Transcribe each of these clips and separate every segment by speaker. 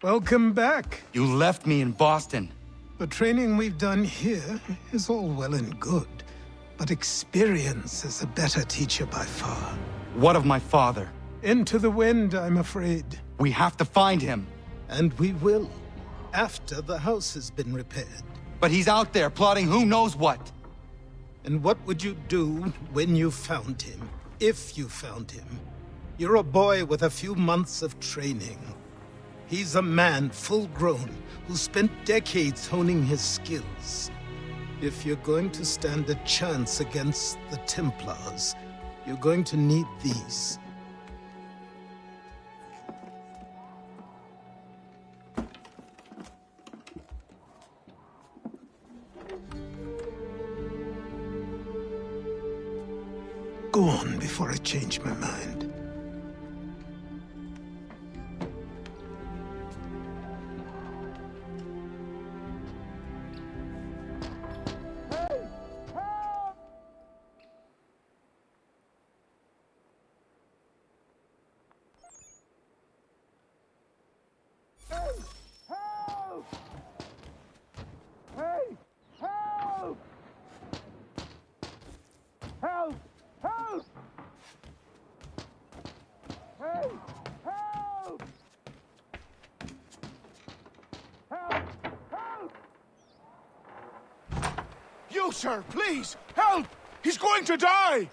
Speaker 1: Welcome back.
Speaker 2: You left me in Boston.
Speaker 1: The training we've done here is all well and good, but experience is a better teacher by far.
Speaker 2: What of my father?
Speaker 1: Into the wind, I'm afraid.
Speaker 2: We have to find him.
Speaker 1: And we will, after the house has been repaired.
Speaker 2: But he's out there plotting who knows what.
Speaker 1: And what would you do when you found him? If you found him? You're a boy with a few months of training. He's a man full grown who spent decades honing his skills. If you're going to stand a chance against the Templars, you're going to need these. Go on before I change my mind.
Speaker 3: You, sir, please! Help! He's going to die!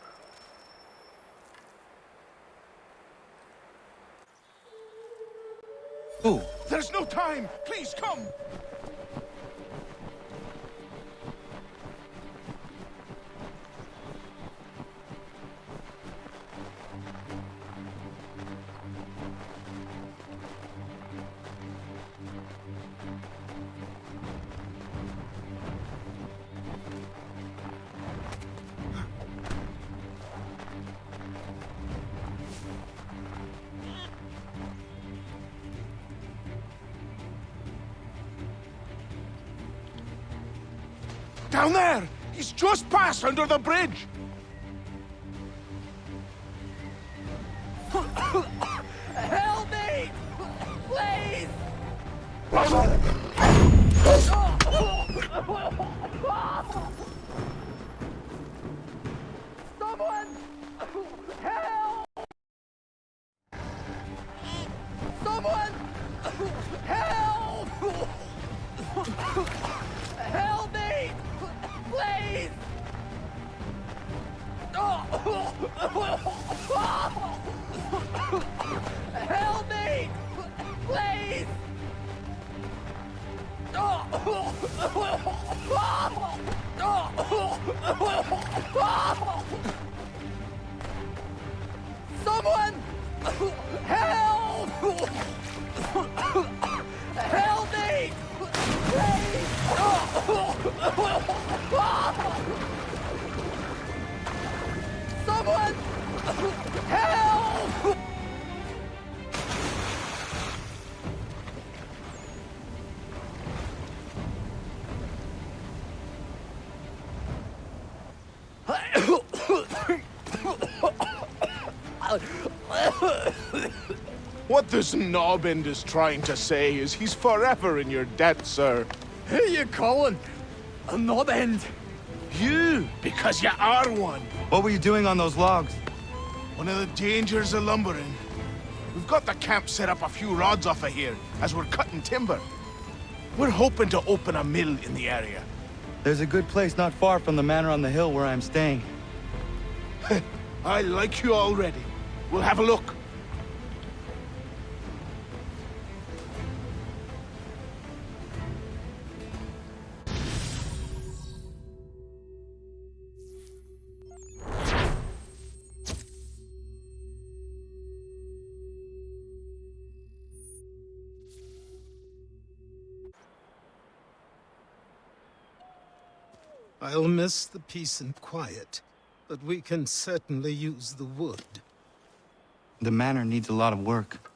Speaker 2: Who?
Speaker 3: There's no time! Please, come! Down there! He's just passed under the bridge!
Speaker 4: Help me! Please! Someone! Help! Someone! Help! Help me! Please! Help me! Please! Someone! Help! Help me! Please! Someone! Help!
Speaker 3: What this knobbend is trying to say is he's forever in your debt, sir.
Speaker 4: Who you calling? A knob end?
Speaker 3: You, because you are one.
Speaker 2: What were you doing on those logs?
Speaker 3: One of the dangers of lumbering. We've got the camp set up a few rods off of here, as we're cutting timber. We're hoping to open a mill in the area.
Speaker 2: There's a good place not far from the manor on the hill where I'm staying.
Speaker 3: I like you already. We'll have a look.
Speaker 1: I'll miss the peace and quiet, but we can certainly use the wood.
Speaker 2: The manor needs a lot of work.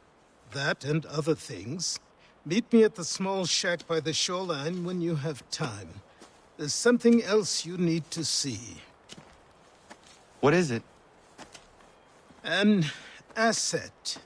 Speaker 1: That and other things. Meet me at the small shack by the shoreline when you have time. There's something else you need to see.
Speaker 2: What is it?
Speaker 1: An asset.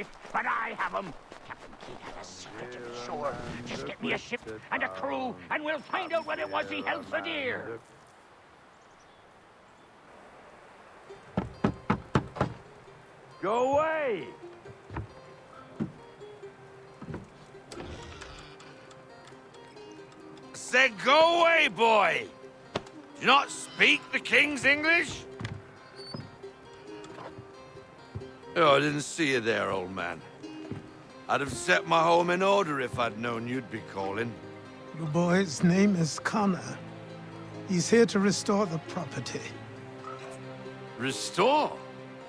Speaker 5: it, but I have them. Captain Kidd had a secret to be sure. Just get me a ship and a crew, and we'll find out what it was he held so dear.
Speaker 6: Go away!
Speaker 7: Say, go away, boy! Do you not speak the King's English? Oh, I didn't see you there, old man. I'd have set my home in order if I'd known you'd be calling.
Speaker 1: The boy's name is Connor. He's here to restore the property.
Speaker 7: Restore?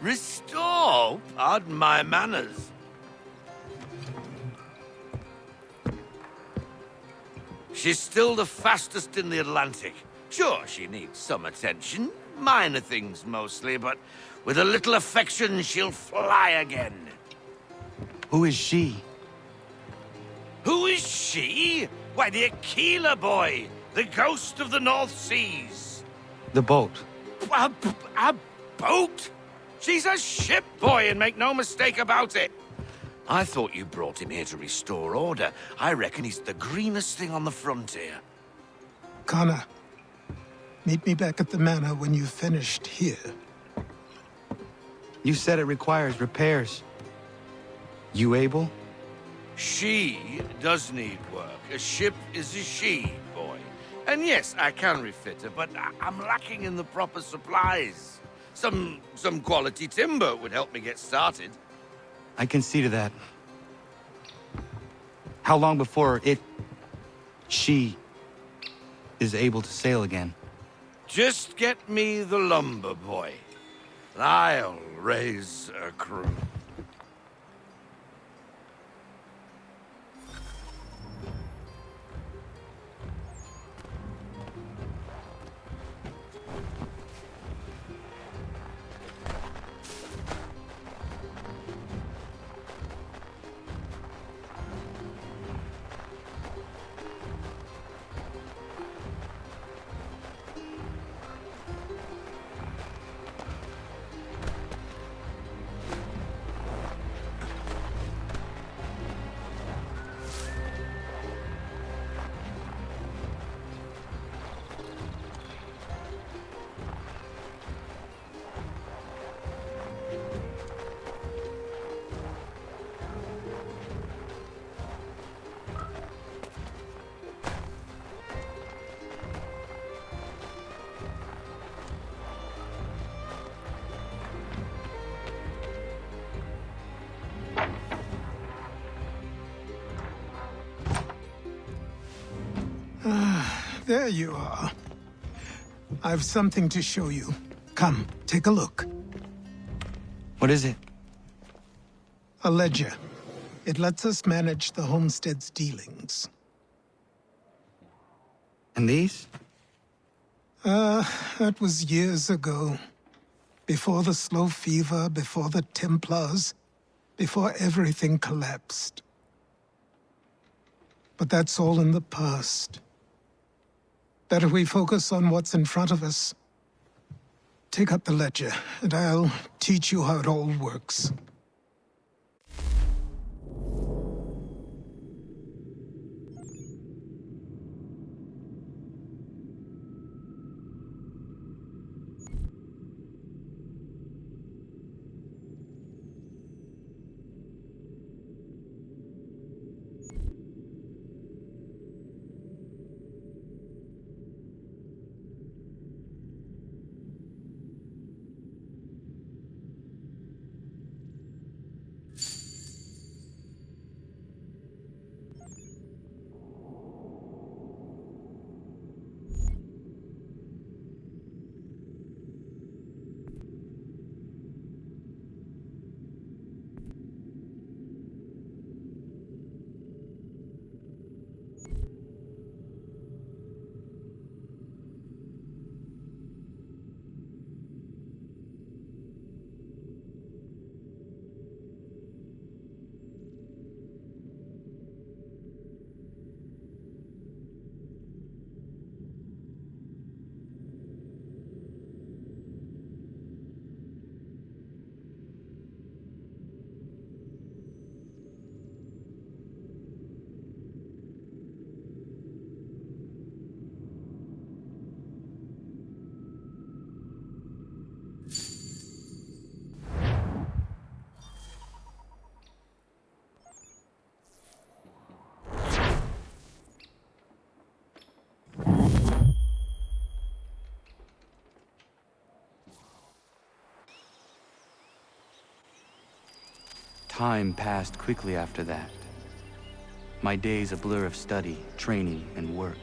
Speaker 7: Restore? Pardon my manners. She's still the fastest in the Atlantic. Sure, she needs some attention. Minor things mostly, but with a little affection, she'll fly again.
Speaker 2: Who is she?
Speaker 7: Who is she? Why, the Aquila boy, the ghost of the North Seas.
Speaker 2: The boat.
Speaker 7: A boat? She's a ship boy, and make no mistake about it. I thought you brought him here to restore order. I reckon he's the greenest thing on the frontier.
Speaker 1: Connor, meet me back at the manor when you've finished here.
Speaker 2: You said it requires repairs. You able?
Speaker 7: She does need work. A ship is a she, boy. And yes, I can refit her, but I'm lacking in the proper supplies. Some quality timber would help me get started.
Speaker 2: I can see to that. How long before she is able to sail again?
Speaker 7: Just get me the lumber, boy. I'll raise a crew.
Speaker 1: There you are. I've something to show you. Come, take a look.
Speaker 2: What is it?
Speaker 1: A ledger. It lets us manage the homestead's dealings.
Speaker 2: And these?
Speaker 1: That was years ago. Before the slow fever, before the Templars, before everything collapsed. But that's all in the past. Better we focus on what's in front of us. Take up the ledger, and I'll teach you how it all works.
Speaker 2: Time passed quickly after that. My days a blur of study, training, and work.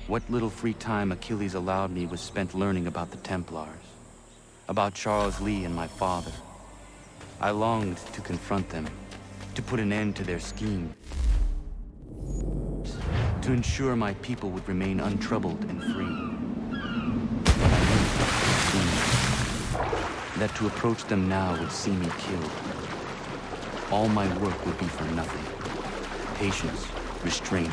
Speaker 2: What little free time Achilles allowed me was spent learning about the Templars, about Charles Lee and my father. I longed to confront them, to put an end to their scheme, to ensure my people would remain untroubled and free. But I knew that to approach them now would see me killed. All my work would be for nothing. Patience, restraint.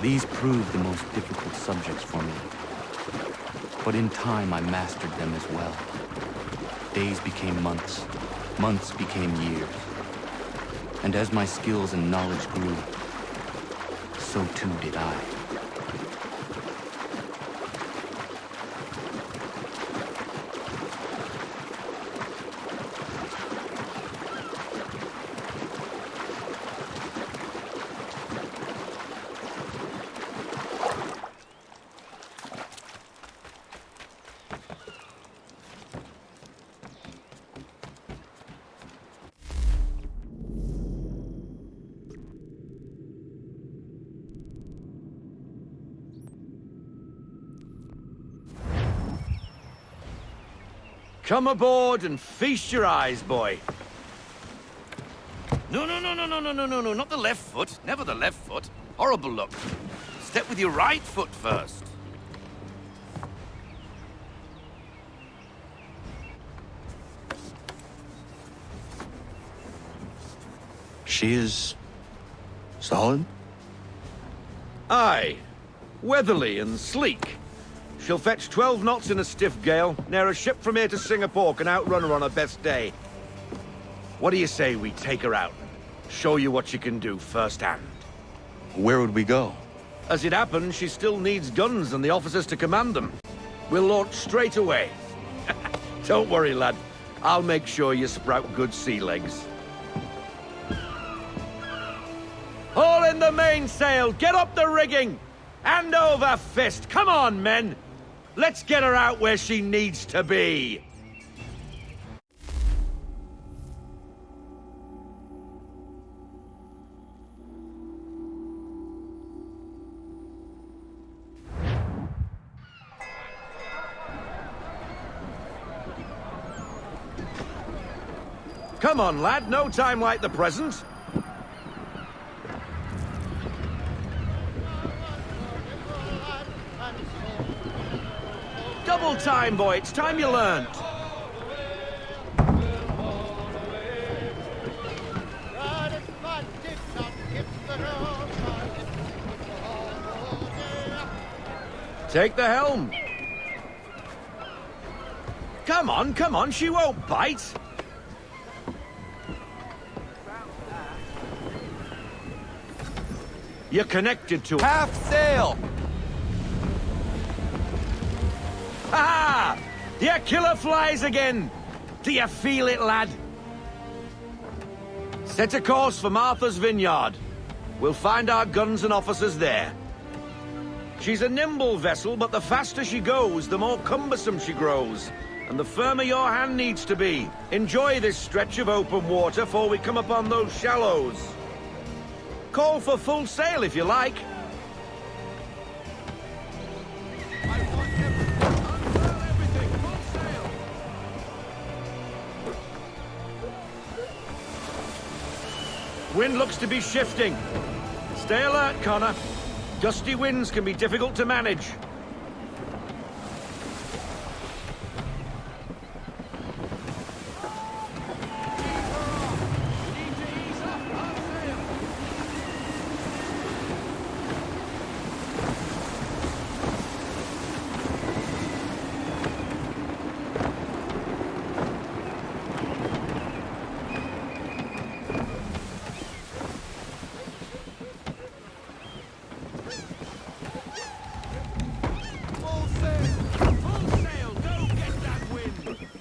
Speaker 2: These proved the most difficult subjects for me. But in time, I mastered them as well. Days became months. Months became years. And as my skills and knowledge grew, so too did I.
Speaker 6: Come aboard and feast your eyes, boy.
Speaker 7: No, not the left foot. Never the left foot. Horrible look. Step with your right foot first.
Speaker 2: She is solid?
Speaker 6: Aye. Weatherly and sleek. She'll fetch 12 knots in a stiff gale. Ne'er a ship from here to Singapore can outrun her on her best day. What do you say we take her out? Show you what she can do firsthand.
Speaker 2: Where would we go?
Speaker 6: As it happens, she still needs guns and the officers to command them. We'll launch straight away. Don't worry, lad. I'll make sure you sprout good sea legs. Haul in the mainsail! Get up the rigging! Hand over fist! Come on, men! Let's get her out where she needs to be! Come on, lad. No time like the present. Double time, boy. It's time you learned. Take the helm. Come on. She won't bite. You're connected to
Speaker 4: Half sail!
Speaker 6: Ha! Your killer flies again! Do you feel it, lad? Set a course for Martha's Vineyard. We'll find our guns and officers there. She's a nimble vessel, but the faster she goes, the more cumbersome she grows. And the firmer your hand needs to be. Enjoy this stretch of open water before we come upon those shallows. Call for full sail if you like. Wind looks to be shifting. Stay alert, Connor. Gusty winds can be difficult to manage.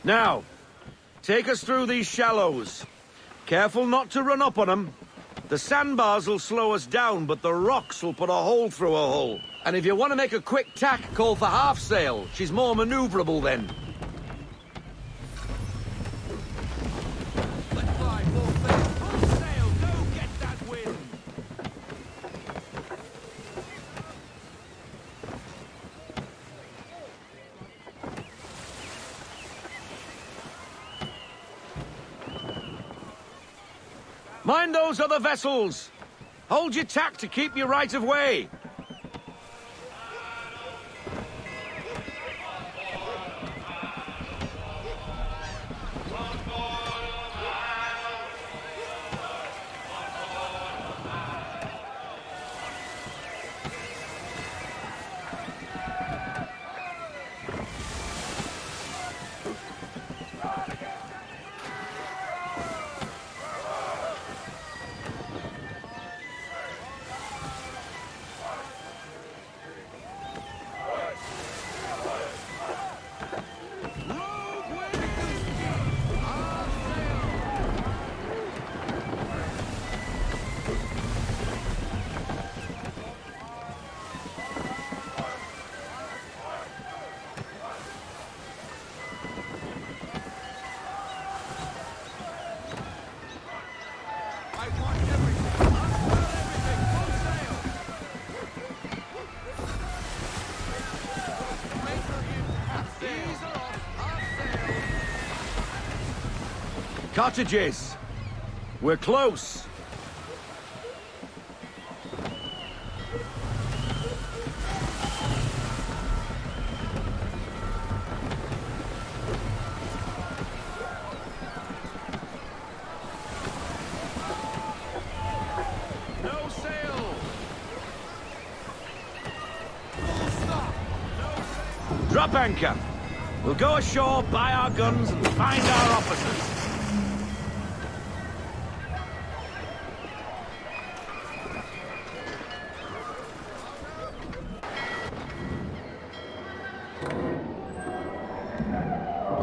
Speaker 6: Now, take us through these shallows. Careful not to run up on them. The sandbars will slow us down, but the rocks will put a hole through a hull. And if you want to make a quick tack, call for half sail. She's more maneuverable then. Mind those other vessels! Hold your tack to keep your right of way! Cottages! We're close! No sail! Full stop! No sail! Drop anchor! We'll go ashore, buy our guns, and find our officers.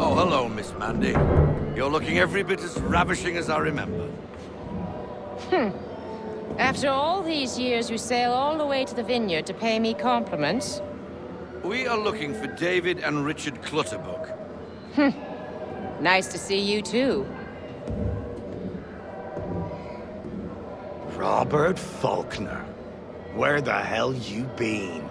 Speaker 6: Oh, hello, Miss Mandy. You're looking every bit as ravishing as I remember.
Speaker 8: After all these years, you sail all the way to the vineyard to pay me compliments?
Speaker 7: We are looking for David and Richard Clutterbuck.
Speaker 8: Nice to see you, too.
Speaker 9: Robert Faulkner. Where the hell you been?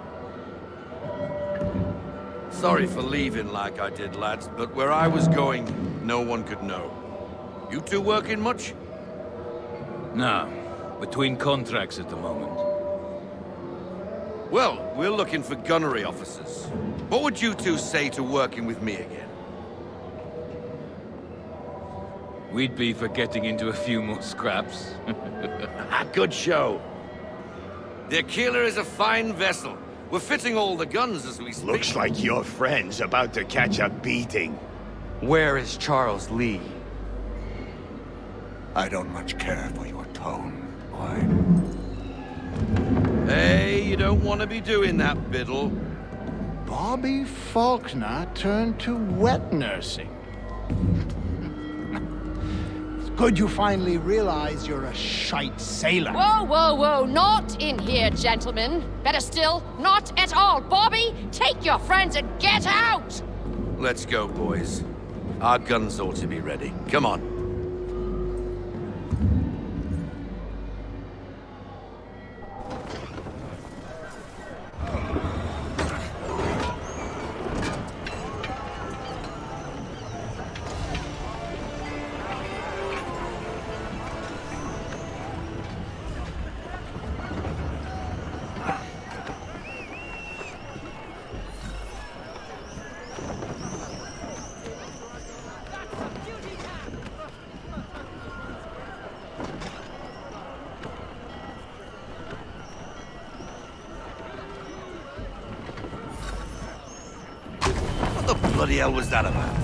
Speaker 7: Sorry for leaving like I did, lads, but where I was going, no one could know. You two working much?
Speaker 10: No. Between contracts at the moment.
Speaker 7: Well, we're looking for gunnery officers. What would you two say to working with me again?
Speaker 10: We'd be for getting into a few more scraps.
Speaker 7: Good show. The Aquila is a fine vessel. We're fitting all the guns as we speak.
Speaker 9: Looks like your friend's about to catch a beating.
Speaker 2: Where is Charles Lee?
Speaker 9: I don't much care for your tone, boy.
Speaker 7: Hey, you don't want to be doing that, Biddle.
Speaker 11: Bobby Faulkner turned to wet nursing. It's good you finally realize you're a shite sailor.
Speaker 8: Whoa, whoa, whoa, not in here, gentlemen. Better still, not at all. Bobby, take your friends and get out!
Speaker 7: Let's go, boys. Our guns ought to be ready. Come on. What the bloody hell was that about?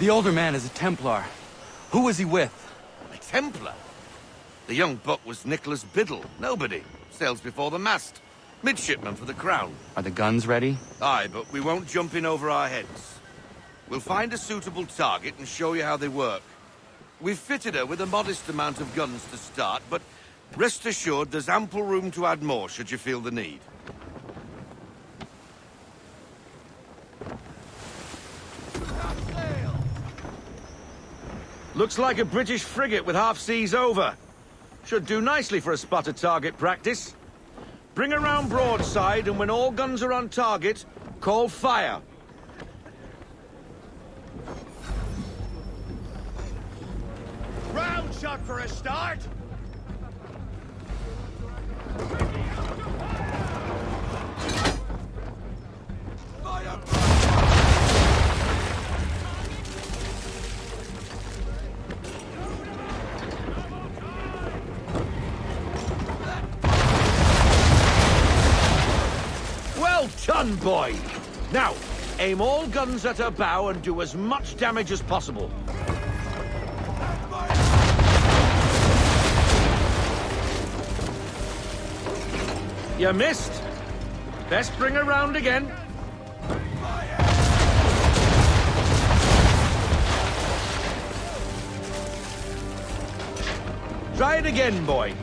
Speaker 2: The older man is a Templar. Who was he with?
Speaker 7: A Templar? The young buck was Nicholas Biddle. Nobody. Sails before the mast. Midshipman for the Crown.
Speaker 2: Are the guns ready?
Speaker 7: Aye, but we won't jump in over our heads. We'll find a suitable target and show you how they work. We've fitted her with a modest amount of guns to start, but rest assured there's ample room to add more should you feel the need.
Speaker 6: Looks like a British frigate with half seas over. Should do nicely for a spot of target practice. Bring her round broadside, and when all guns are on target, call fire.
Speaker 4: shot for a start.
Speaker 6: Well done, boy! Now, aim all guns at her bow and do as much damage as possible. You missed. Best bring her round again. Try it again, boy.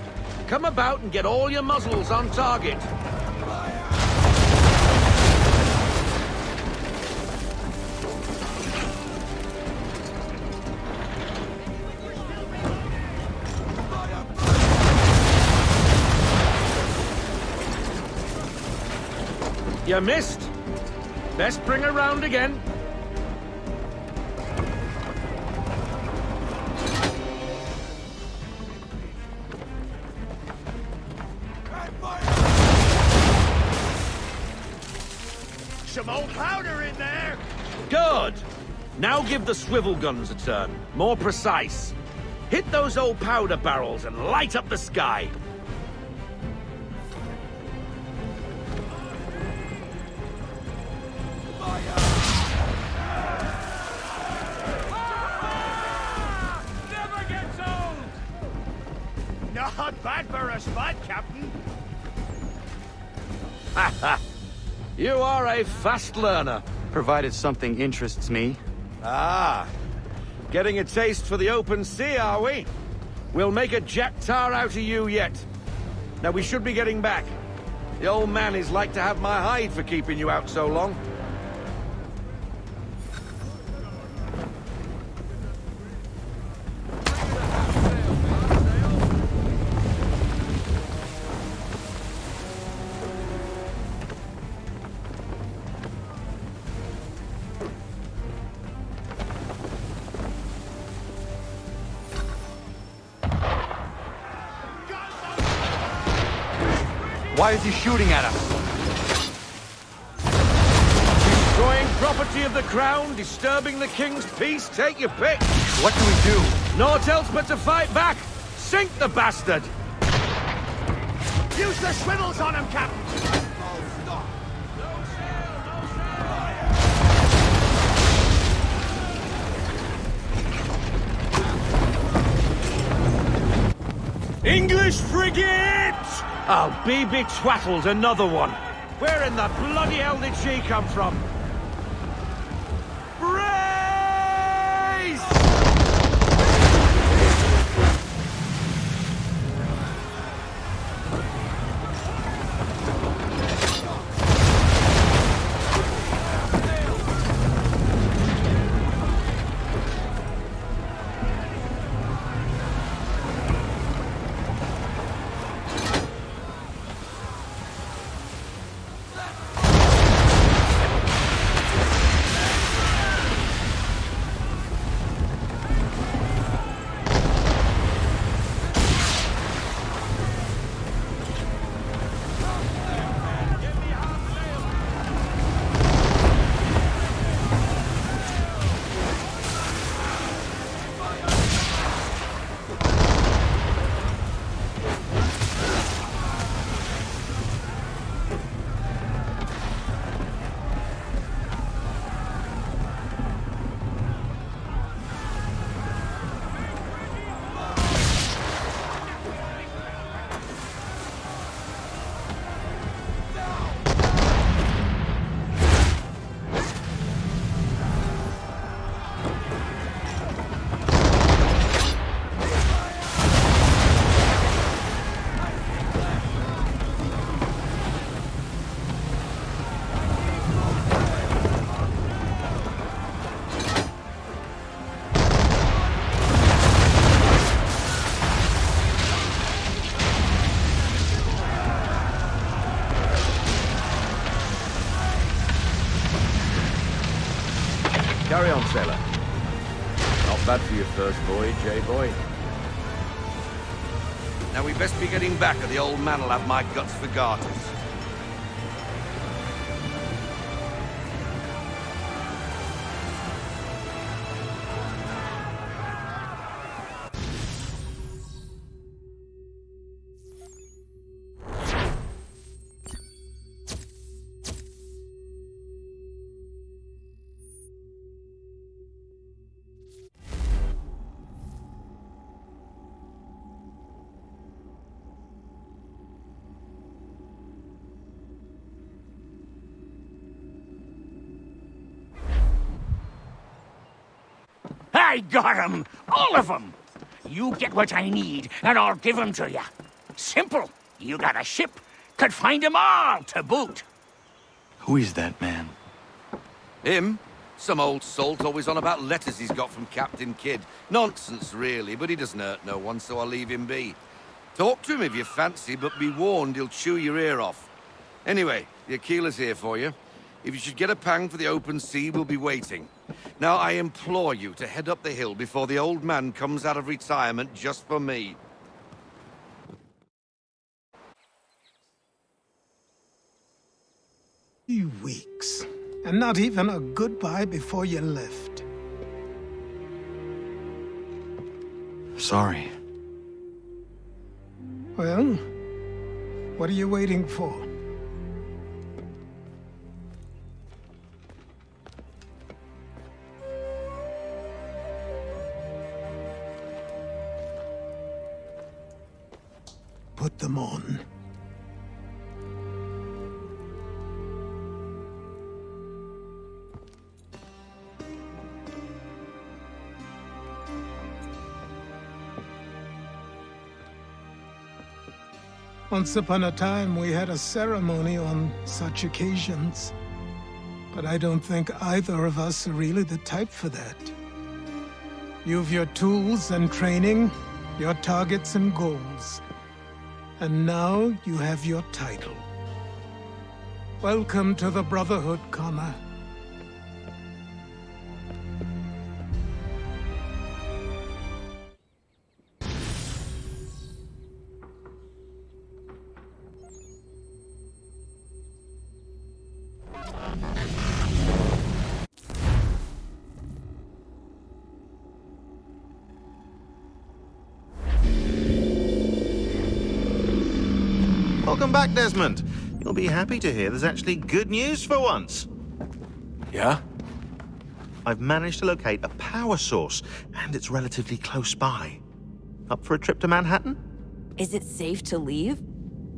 Speaker 6: Come about and get all your muzzles on target. You missed. Best bring her round again.
Speaker 4: Some old powder in there.
Speaker 6: Good. Now give the swivel guns a turn. More precise. Hit those old powder barrels and light up the sky.
Speaker 4: Not bad for a spot, Captain.
Speaker 6: You are a fast learner.
Speaker 2: Provided something interests me.
Speaker 6: Ah, getting a taste for the open sea, are we? We'll make a jack tar out of you yet. Now we should be getting back. The old man is like to have my hide for keeping you out so long.
Speaker 2: Why is he shooting at us?
Speaker 6: Destroying property of the crown, disturbing the king's peace, take your pick.
Speaker 2: What do we do?
Speaker 6: Naught else but to fight back. Sink the bastard.
Speaker 4: Use the swivels on him, Captain.
Speaker 6: English frigate! Oh, be twaddled, another one. Where in the bloody hell did she come from? Brace! Carry on, sailor. Not bad for your first voyage, eh, boy?
Speaker 7: Now we best be getting back, or the old man'll have my guts for garters.
Speaker 5: I got 'em! All of 'em! You get what I need, and I'll give 'em to you. Simple. You got a ship. Could find 'em all to boot.
Speaker 2: Who is that man?
Speaker 7: Him? Some old salt always on about letters he's got from Captain Kidd. Nonsense, really, but he doesn't hurt no one, so I'll leave him be. Talk to him if you fancy, but be warned he'll chew your ear off. Anyway, the Aquila's here for you. If you should get a pang for the open sea, we'll be waiting. Now, I implore you to head up the hill before the old man comes out of retirement just for me.
Speaker 1: 3 weeks, and not even a goodbye before you left.
Speaker 2: Sorry.
Speaker 1: Well, what are you waiting for? Put them on. Once upon a time, we had a ceremony on such occasions. But I don't think either of us are really the type for that. You've your tools and training, your targets and goals. And now you have your title. Welcome to the Brotherhood, Connor.
Speaker 12: Welcome back, Desmond. You'll be happy to hear there's actually good news for once.
Speaker 10: Yeah?
Speaker 12: I've managed to locate a power source, and it's relatively close by. Up for a trip to Manhattan?
Speaker 13: Is it safe to leave?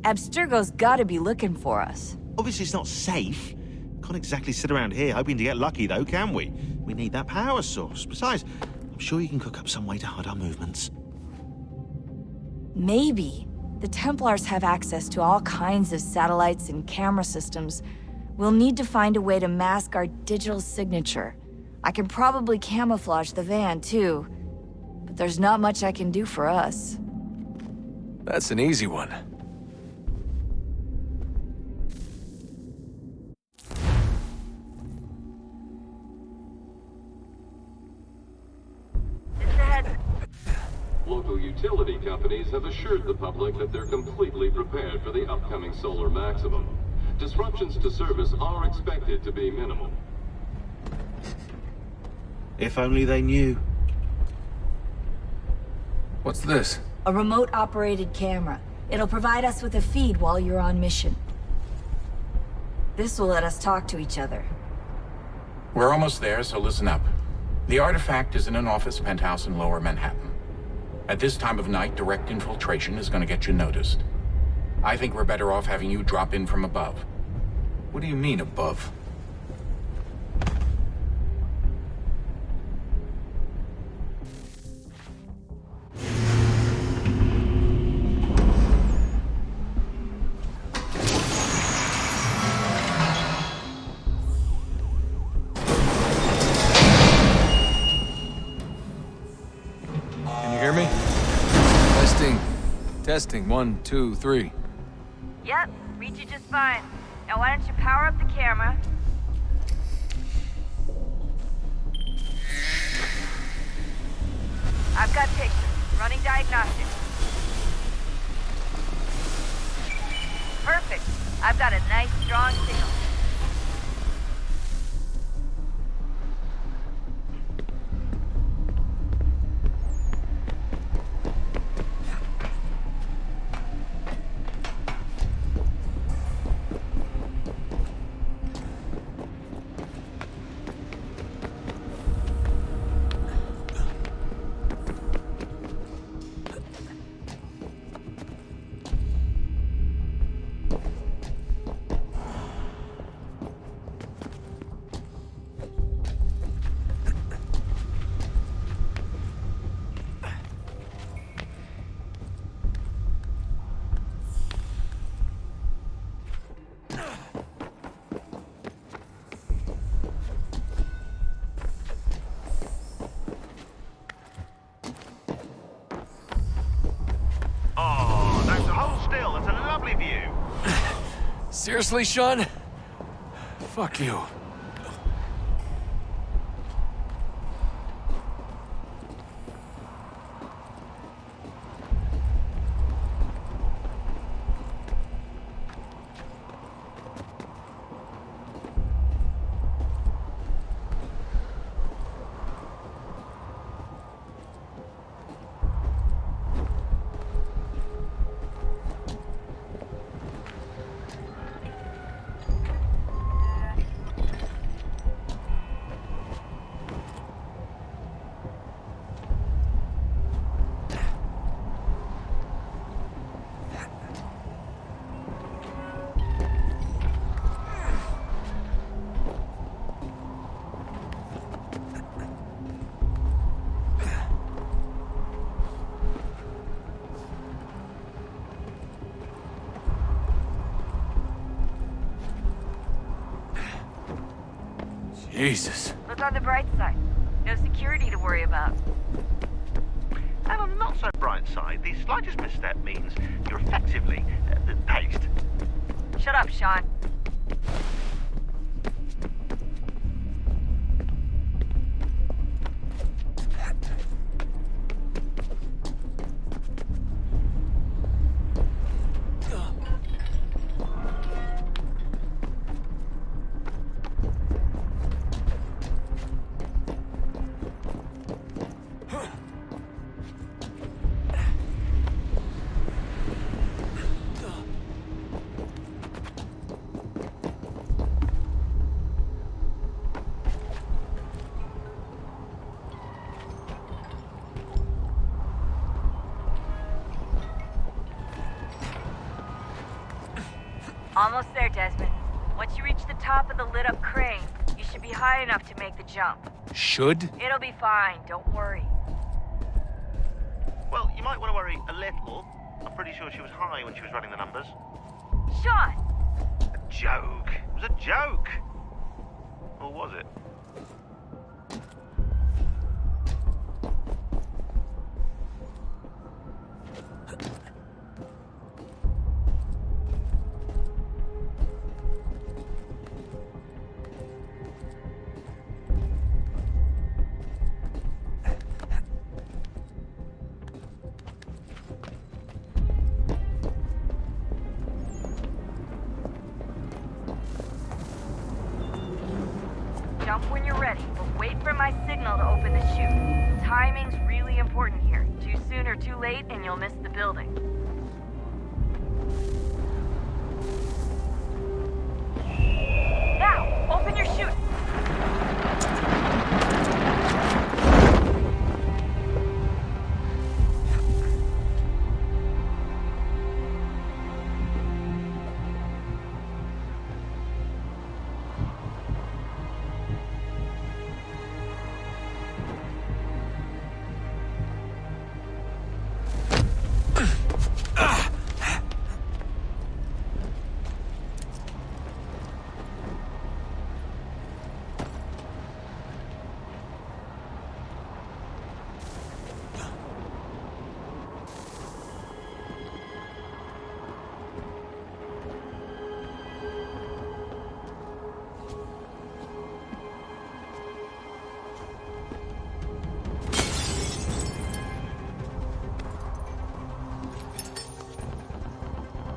Speaker 13: Abstergo's gotta be looking for us.
Speaker 12: Obviously it's not safe. Can't exactly sit around here hoping to get lucky, though, can we? We need that power source. Besides, I'm sure you can cook up some way to hide our movements.
Speaker 13: Maybe. The Templars have access to all kinds of satellites and camera systems. We'll need to find a way to mask our digital signature. I can probably camouflage the van, too. But there's not much I can do for us.
Speaker 10: That's an easy one.
Speaker 14: Local utility companies have assured the public that they're completely prepared for the upcoming solar maximum. Disruptions to service are expected to be minimal.
Speaker 12: If only they knew.
Speaker 10: What's this?
Speaker 13: A remote-operated camera. It'll provide us with a feed while you're on mission. This will let us talk to each other.
Speaker 15: We're almost there, so listen up. The artifact is in an office penthouse in Lower Manhattan. At this time of night, direct infiltration is going to get you noticed. I think we're better off having you drop in from above.
Speaker 10: What do you mean, above? Testing, 1, 2, 3.
Speaker 13: Yep, read you just fine. Now why don't you power up the camera? I've got pictures. Running diagnostics. Perfect. I've got a nice, strong signal.
Speaker 16: Oh, don't hold still. It's a lovely view.
Speaker 10: Seriously, Sean? Fuck you. Jesus.
Speaker 13: Look on the bright side. No security to worry about.
Speaker 16: And on the not so bright side, the slightest misstep means you're effectively paced.
Speaker 13: Shut up, Sean. Almost there, Desmond. Once you reach the top of the lit-up crane, you should be high enough to make the jump.
Speaker 10: Should?
Speaker 13: It'll be fine, don't worry.
Speaker 16: Well, you might want to worry a little. I'm pretty sure she was high when she was running the numbers.
Speaker 13: Sean!
Speaker 16: A joke. It was a joke. Or was it?
Speaker 13: Jump when you're ready, but wait for my signal to open the chute. Timing's really important here. Too soon or too late, and you'll miss the building. Now, open your chute!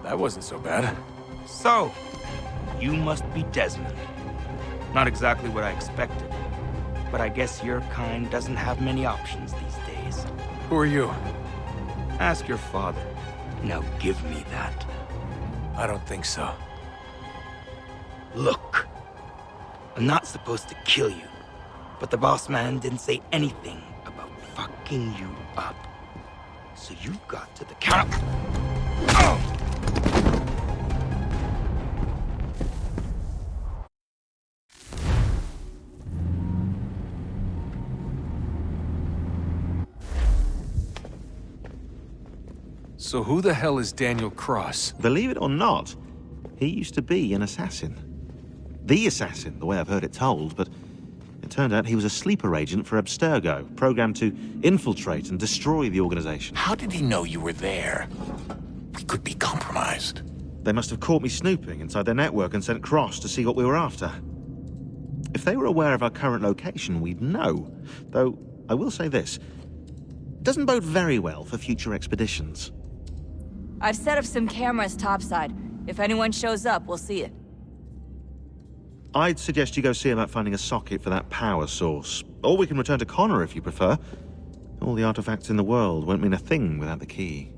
Speaker 10: That wasn't so bad.
Speaker 17: So, you must be Desmond. Not exactly what I expected, but I guess your kind doesn't have many options these days.
Speaker 10: Who are you?
Speaker 17: Ask your father. Now give me that.
Speaker 10: I don't think so.
Speaker 17: Look, I'm not supposed to kill you, but the boss man didn't say anything about fucking you up. So you got to the count. Oh!
Speaker 10: So who the hell is Daniel Cross?
Speaker 12: Believe it or not, he used to be an assassin. The assassin, the way I've heard it told, but it turned out he was a sleeper agent for Abstergo, programmed to infiltrate and destroy the organization.
Speaker 15: How did he know you were there? We could be compromised.
Speaker 12: They must have caught me snooping inside their network and sent Cross to see what we were after. If they were aware of our current location, we'd know. Though, I will say this, it doesn't bode very well for future expeditions.
Speaker 13: I've set up some cameras topside. If anyone shows up, we'll see it.
Speaker 12: I'd suggest you go see about finding a socket for that power source. Or we can return to Connor if you prefer. All the artifacts in the world won't mean a thing without the key.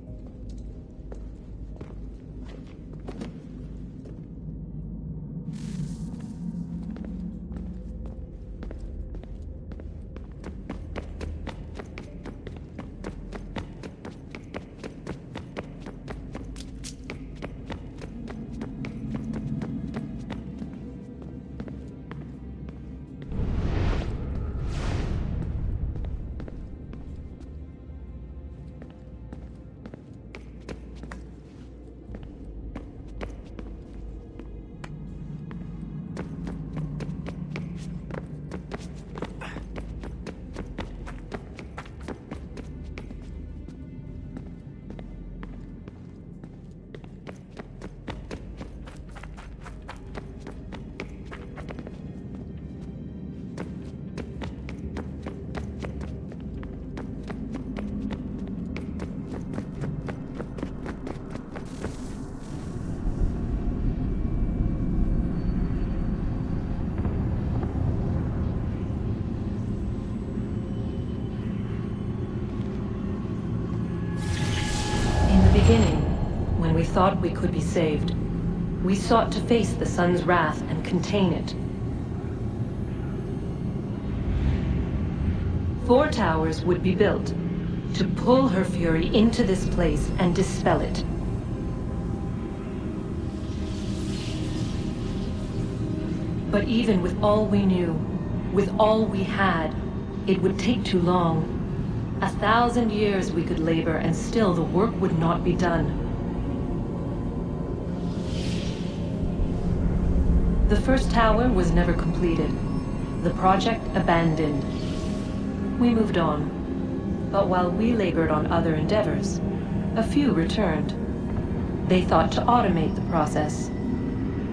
Speaker 18: Beginning, when we thought we could be saved, we sought to face the sun's wrath and contain it. 4 towers would be built to pull her fury into this place and dispel it. But even with all we knew, with all we had, it would take too long. 1,000 years we could labor, and still the work would not be done. The first tower was never completed. The project abandoned. We moved on. But while we labored on other endeavors, a few returned. They thought to automate the process.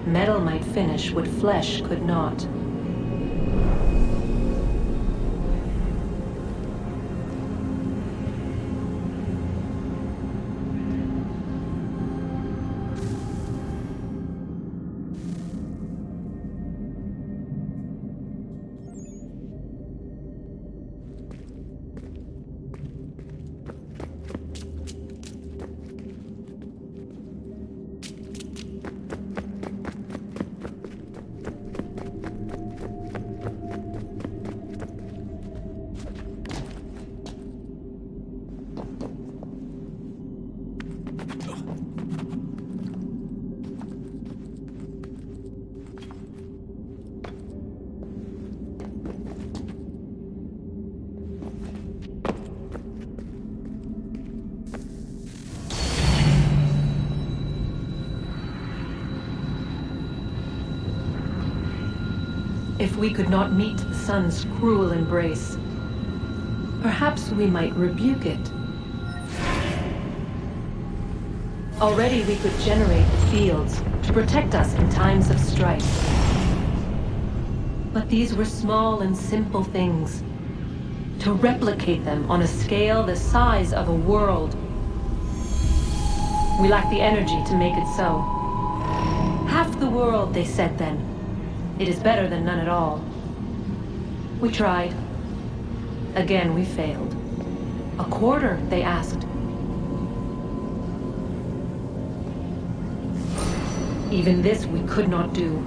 Speaker 18: Metal might finish what flesh could not. If we could not meet the sun's cruel embrace, perhaps we might rebuke it. Already we could generate the fields to protect us in times of strife. But these were small and simple things. To replicate them on a scale the size of a world, we lack the energy to make it so. Half the world, they said then. It is better than none at all. We tried. Again, we failed. A quarter, they asked. Even this we could not do.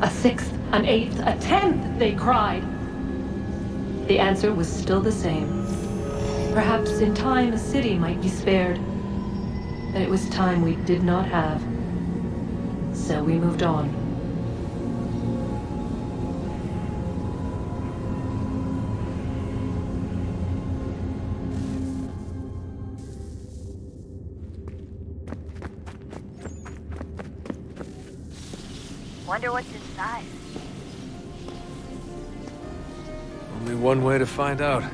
Speaker 18: A sixth, an eighth, a tenth, they cried. The answer was still the same. Perhaps in time a city might be spared. But it was time we did not have. So we moved on.
Speaker 13: Wonder what's inside.
Speaker 10: Only one way to find out.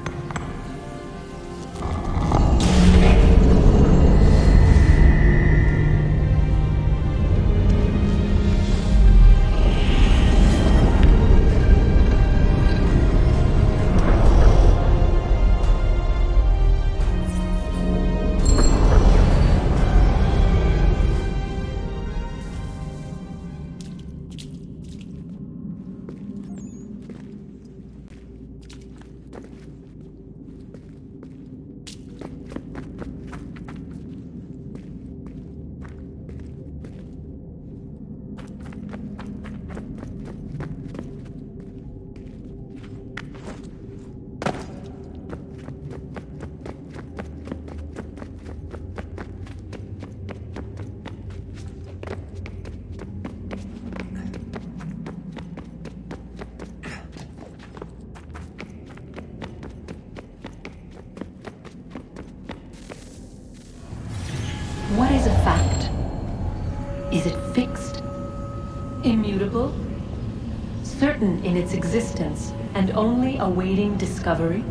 Speaker 18: What is a fact? Is it fixed? Immutable? Certain in its existence and only awaiting discovery?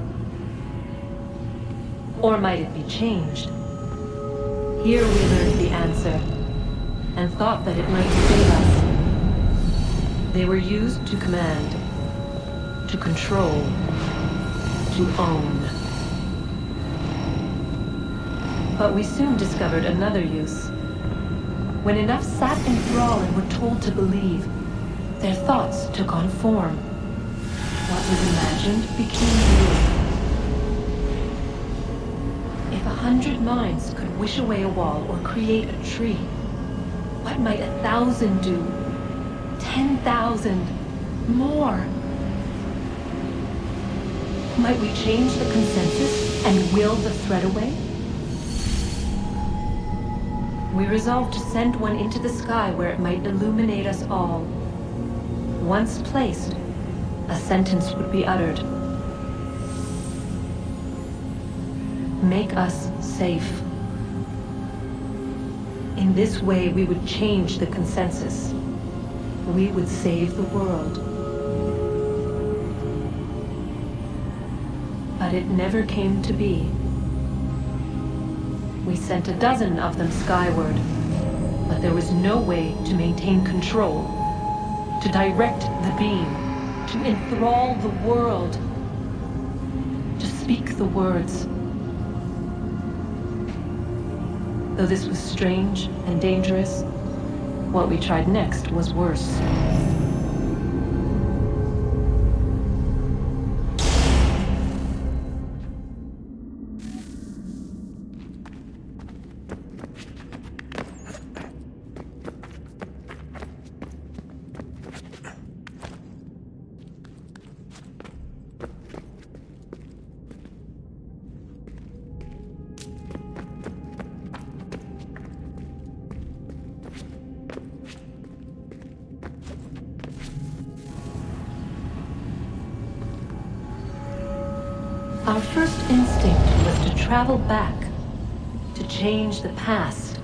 Speaker 18: Or might it be changed? Here we learned the answer, and thought that it might save us. They were used to command, to control, to own. But we soon discovered another use. When enough sat in thrall and were told to believe, their thoughts took on form. What was imagined became real. If 100 minds could wish away a wall or create a tree, what might 1,000 do? 10,000? More? Might we change the consensus and will the thread away? We resolved to send one into the sky where it might illuminate us all. Once placed, a sentence would be uttered. Make us safe. In this way, we would change the consensus. We would save the world. But it never came to be. We sent a dozen of them skyward, but there was no way to maintain control, to direct the beam, to enthrall the world, to speak the words. Though this was strange and dangerous, what we tried next was worse. Our first instinct was to travel back, to change the past.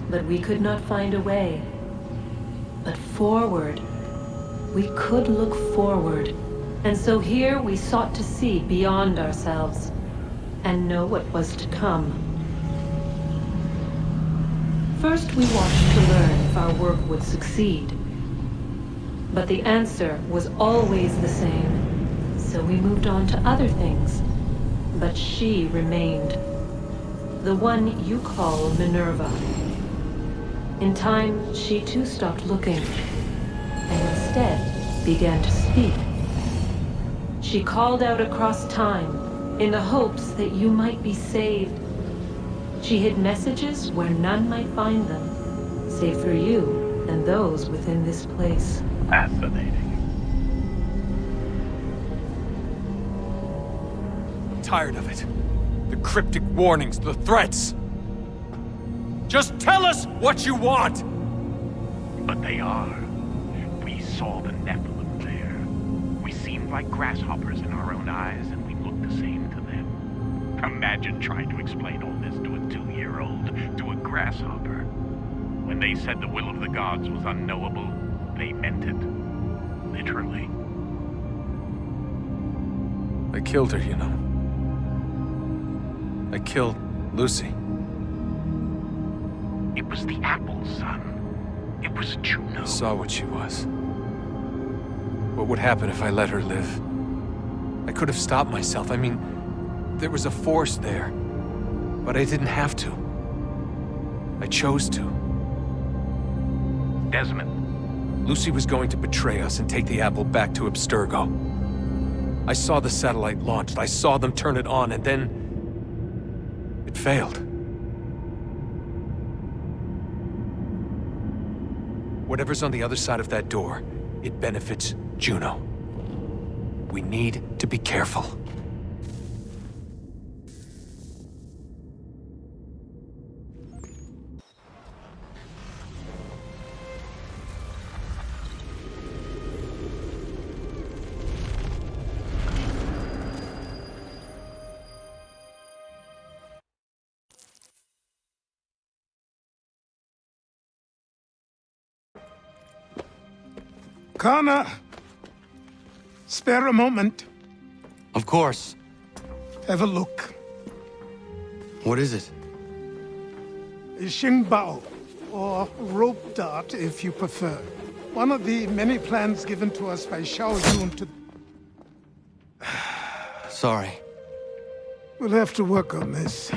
Speaker 18: But we could not find a way. But forward, we could look forward. And so here we sought to see beyond ourselves, and know what was to come. First we watched to learn if our work would succeed. But the answer was always the same. So we moved on to other things, but she remained. The one you call Minerva. In time, she too stopped looking, and instead began to speak. She called out across time in the hopes that you might be saved. She hid messages where none might find them, save for you and those within this place.
Speaker 16: Fascinating.
Speaker 19: I'm tired of it. The cryptic warnings, the threats. Just tell us what you want!
Speaker 16: But they are. We saw the Nephilim there. We seemed like grasshoppers in our own eyes, and we looked the same to them. Imagine trying to explain all this to a 2-year-old, to a grasshopper. When they said the will of the gods was unknowable, they meant it. Literally.
Speaker 19: I killed her, you know. I killed Lucy.
Speaker 16: It was the apple, son. It was Juno.
Speaker 19: I saw what she was. What would happen if I let her live? I could have stopped myself. I mean, there was a force there. But I didn't have to. I chose to.
Speaker 16: Desmond.
Speaker 19: Lucy was going to betray us and take the apple back to Abstergo. I saw the satellite launched. I saw them turn it on, and then it failed. Whatever's on the other side of that door, it benefits Juno. We need to be careful.
Speaker 1: Connor! Spare a moment.
Speaker 2: Of course.
Speaker 1: Have a look.
Speaker 2: What is it?
Speaker 1: Xingbao, or rope dart if you prefer. One of the many plans given to us by Xiao Yun to...
Speaker 2: Sorry.
Speaker 1: We'll have to work on this.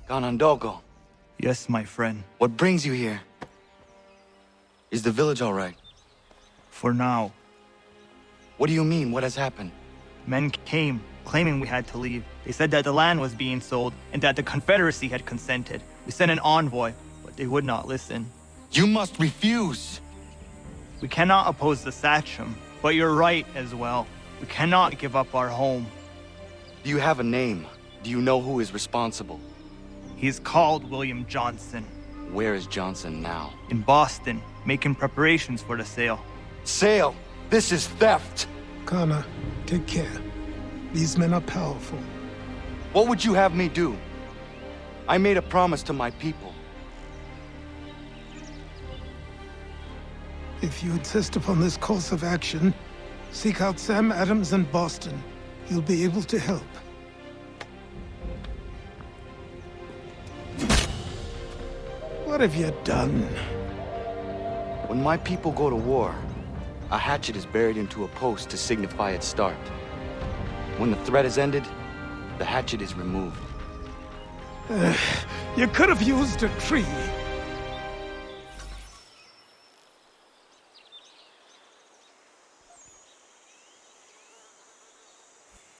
Speaker 2: Ganondogo.
Speaker 17: Yes, my friend.
Speaker 2: What brings you here? Is the village all right?
Speaker 17: For now.
Speaker 2: What do you mean? What has happened?
Speaker 17: Men came, claiming we had to leave. They said that the land was being sold, and that the Confederacy had consented. We sent an envoy, but they would not listen.
Speaker 2: You must refuse!
Speaker 17: We cannot oppose the Sachem, but you're right as well. We cannot give up our home.
Speaker 2: Do you have a name? Do you know who is responsible?
Speaker 17: He is called William Johnson.
Speaker 2: Where is Johnson now?
Speaker 17: In Boston, making preparations for the sale.
Speaker 2: Sale? This is theft!
Speaker 1: Connor, take care. These men are powerful.
Speaker 2: What would you have me do? I made a promise to my people.
Speaker 1: If you insist upon this course of action, seek out Sam Adams in Boston. He'll be able to help. What have you done?
Speaker 2: When my people go to war, a hatchet is buried into a post to signify its start. When the threat is ended, the hatchet is removed.
Speaker 1: You could have used a tree.